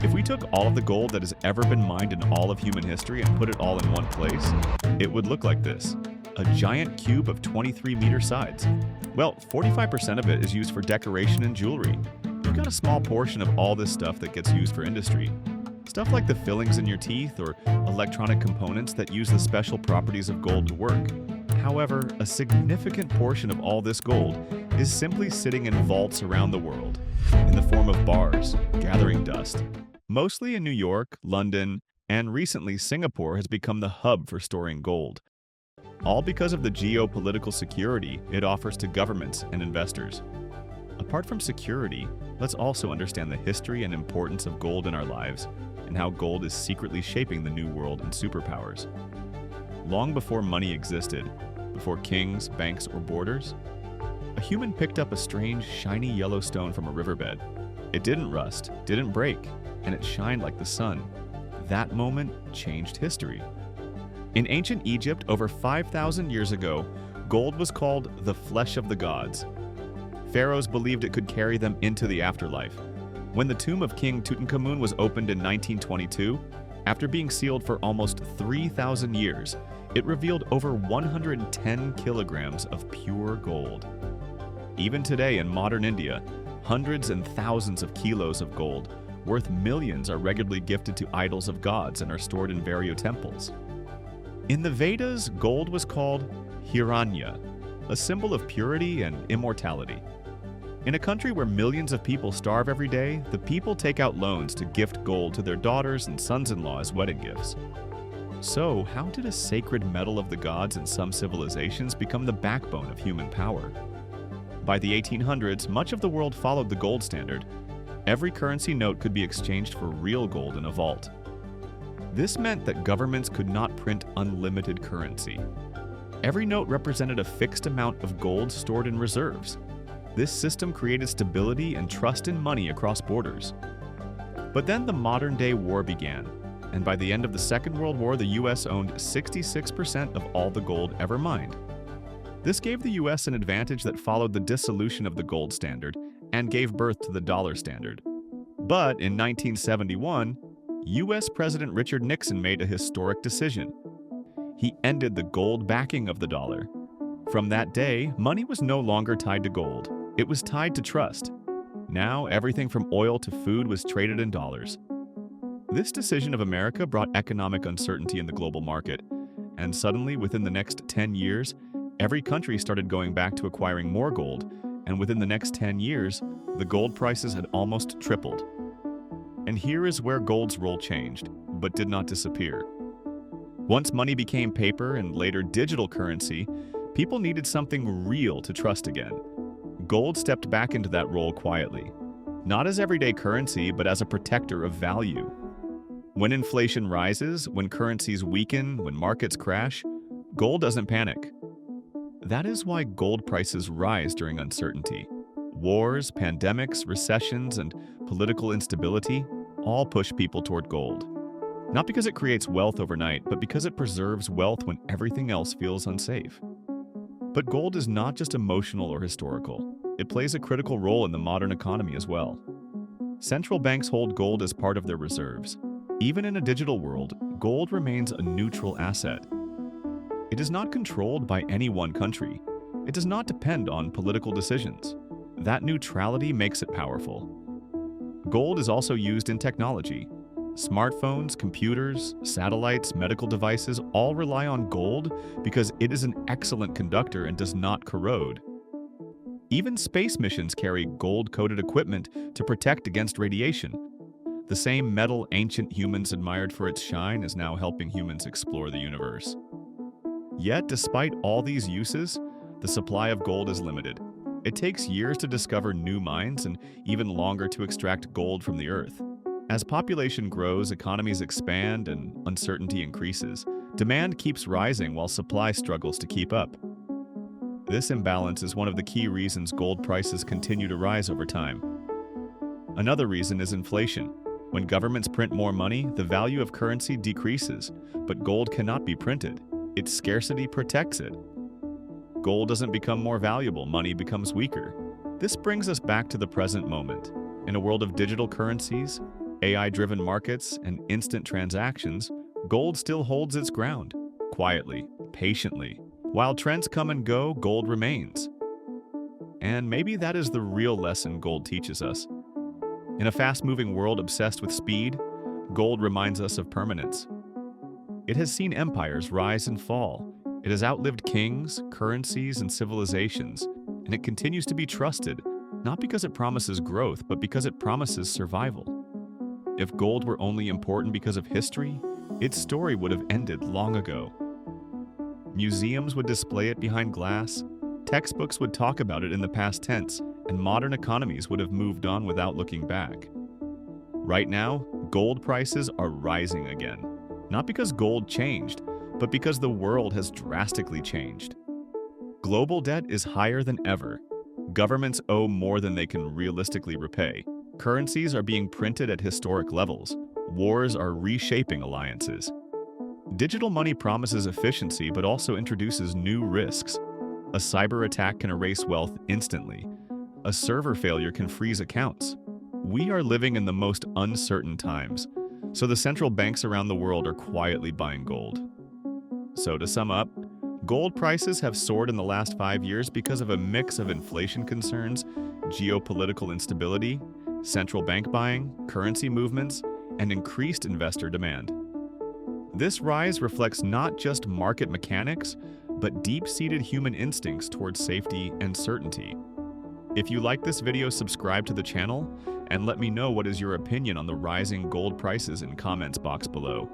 If we took all of the gold that has ever been mined in all of human history and put it all in one place, it would look like this. A giant cube of 23-meter sides. Well, 45% of it is used for decoration and jewelry. You've got a small portion of all this stuff that gets used for industry. Stuff like the fillings in your teeth or electronic components that use the special properties of gold to work. However, a significant portion of all this gold is simply sitting in vaults around the world, in the form of bars, gathering dust. Mostly in New York, London, and recently Singapore has become the hub for storing gold. All because of the geopolitical security it offers to governments and investors. Apart from security, let's also understand the history and importance of gold in our lives and how gold is secretly shaping the new world and superpowers. Long before money existed, before kings, banks, or borders, a human picked up a strange, shiny yellow stone from a riverbed. It didn't rust, didn't break, and it shined like the sun. That moment changed history. In ancient Egypt, over 5,000 years ago, gold was called the flesh of the gods. Pharaohs believed it could carry them into the afterlife. When the tomb of King Tutankhamun was opened in 1922, after being sealed for almost 3,000 years, it revealed over 110 kilograms of pure gold. Even today in modern India, hundreds and thousands of kilos of gold, worth millions, are regularly gifted to idols of gods and are stored in various temples. In the Vedas, gold was called Hiranya, a symbol of purity and immortality. In a country where millions of people starve every day, the people take out loans to gift gold to their daughters and sons-in-law as wedding gifts. So, how did a sacred metal of the gods in some civilizations become the backbone of human power? By the 1800s, much of the world followed the gold standard. Every currency note could be exchanged for real gold in a vault. This meant that governments could not print unlimited currency. Every note represented a fixed amount of gold stored in reserves. This system created stability and trust in money across borders. But then the modern-day war began, and by the end of the Second World War, the U.S. owned 66% of all the gold ever mined. This gave the U.S. an advantage that followed the dissolution of the gold standard and gave birth to the dollar standard. But in 1971, U.S. President Richard Nixon made a historic decision. He ended the gold backing of the dollar. From that day, money was no longer tied to gold. It was tied to trust. Now, everything from oil to food was traded in dollars. This decision of America brought economic uncertainty in the global market, and suddenly, within the next 10 years, every country started going back to acquiring more gold, and within the next 10 years, the gold prices had almost tripled. And here is where gold's role changed, but did not disappear. Once money became paper and later digital currency, people needed something real to trust again. Gold stepped back into that role quietly, not as everyday currency, but as a protector of value. When inflation rises, when currencies weaken, when markets crash, gold doesn't panic. That is why gold prices rise during uncertainty. Wars, pandemics, recessions, and political instability all push people toward gold. Not because it creates wealth overnight, but because it preserves wealth when everything else feels unsafe. But gold is not just emotional or historical. It plays a critical role in the modern economy as well. Central banks hold gold as part of their reserves. Even in a digital world, gold remains a neutral asset. It is not controlled by any one country. It does not depend on political decisions. That neutrality makes it powerful. Gold is also used in technology. Smartphones, computers, satellites, medical devices all rely on gold because it is an excellent conductor and does not corrode. Even space missions carry gold-coated equipment to protect against radiation. The same metal ancient humans admired for its shine is now helping humans explore the universe. Yet, despite all these uses, the supply of gold is limited. It takes years to discover new mines and even longer to extract gold from the earth. As population grows, economies expand, and uncertainty increases. Demand keeps rising while supply struggles to keep up. This imbalance is one of the key reasons gold prices continue to rise over time. Another reason is inflation. When governments print more money, the value of currency decreases, but gold cannot be printed. Its scarcity protects it. Gold doesn't become more valuable, money becomes weaker. This brings us back to the present moment. In a world of digital currencies, AI-driven markets, and instant transactions, gold still holds its ground, quietly, patiently. While trends come and go, gold remains. And maybe that is the real lesson gold teaches us. In a fast-moving world obsessed with speed, gold reminds us of permanence. It has seen empires rise and fall. It has outlived kings, currencies, and civilizations, and it continues to be trusted, not because it promises growth, but because it promises survival. If gold were only important because of history, its story would have ended long ago. Museums would display it behind glass, textbooks would talk about it in the past tense, and modern economies would have moved on without looking back. Right now, gold prices are rising again, not because gold changed, but because the world has drastically changed. Global debt is higher than ever. Governments owe more than they can realistically repay. Currencies are being printed at historic levels. Wars are reshaping alliances. Digital money promises efficiency but also introduces new risks. A cyber attack can erase wealth instantly. A server failure can freeze accounts. We are living in the most uncertain times, so the central banks around the world are quietly buying gold. So to sum up, gold prices have soared in the last 5 years because of a mix of inflation concerns, geopolitical instability, central bank buying, currency movements, and increased investor demand. This rise reflects not just market mechanics, but deep-seated human instincts towards safety and certainty. If you like this video, subscribe to the channel and let me know what is your opinion on the rising gold prices in comments box below.